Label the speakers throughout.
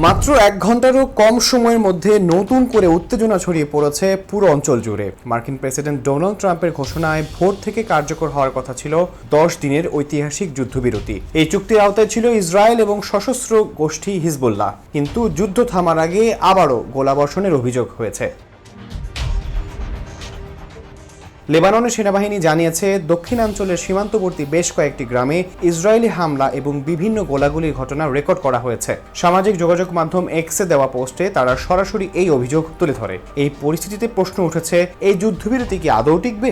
Speaker 1: মাত্র 1 ঘন্টারও কম সময়ের মধ্যে নতুন করে উত্তেজনা ছড়িয়ে পড়েছে পুরো অঞ্চল জুড়ে। মার্কিন প্রেসিডেন্ট ডোনাল্ড ট্রাম্পের ঘোষণায় ভোর থেকে কার্যকর হওয়ার কথা ছিল 10 দিনের ঐতিহাসিক যুদ্ধবিরতি। এই চুক্তির আওতায় ছিল ইসরায়েল এবং সশস্ত্র গোষ্ঠী হিজবুল্লাহ, কিন্তু যুদ্ধ থামার আগে আবারও গোলাবর্ষণের অভিযোগ হয়েছে। লেবাননের সেনাবাহিনী জানিয়েছে, দক্ষিণাঞ্চলের সীমান্তবর্তী বেশ কয়েকটি গ্রামে ইসরায়েলি হামলা এবং বিভিন্ন গোলাগুলির ঘটনা রেকর্ড করা হয়েছে। সামাজিক যোগাযোগ মাধ্যম এক্সে দেওয়া পোস্টে তারা সরাসরি এই অভিযোগ তুলে ধরে। এই পরিস্থিতিতে প্রশ্ন উঠেছে, এই যুদ্ধবিরতি কি আদৌ টিকবে?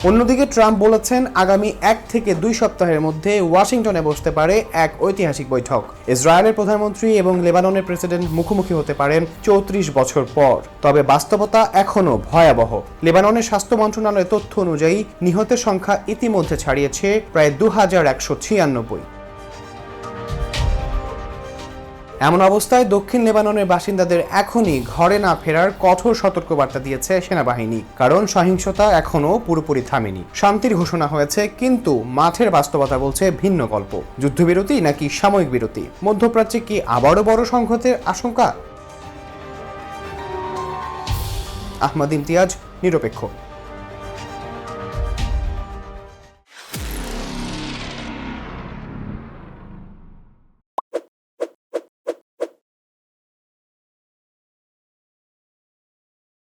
Speaker 1: অন্যদিকে ট্রাম্প বলেছেন, আগামী 1 থেকে 2 সপ্তাহের মধ্যে ওয়াশিংটনে বসতে পারে এক ঐতিহাসিক বৈঠক। ইসরায়েলের প্রধানমন্ত্রী এবং লেবাননের প্রেসিডেন্ট মুখোমুখি হতে পারেন 34 বছর পর। তবে বাস্তবতা এখনও ভয়াবহ। লেবাননের স্বাস্থ্য মন্ত্রণালয়ের তথ্য অনুযায়ী নিহতের সংখ্যা ইতিমধ্যে ছাড়িয়েছে প্রায় 2196। এমন অবস্থায় দক্ষিণ লেবাননের বাসিন্দাদের এখনই ঘরে না ফেরার কঠোর সতর্কবার্তা দিয়েছে সেনাবাহিনী, কারণ সহিংসতা এখনও পুরোপুরি থামেনি। শান্তির ঘোষণা হয়েছে, কিন্তু মাঠের বাস্তবতা বলছে ভিন্ন গল্প। যুদ্ধবিরতি নাকি সাময়িক বিরতি? মধ্যপ্রাচ্যে কি আবারও বড় সংঘাতের আশঙ্কা? আহমদ ইমতিয়াজ, নিরপেক্ষ।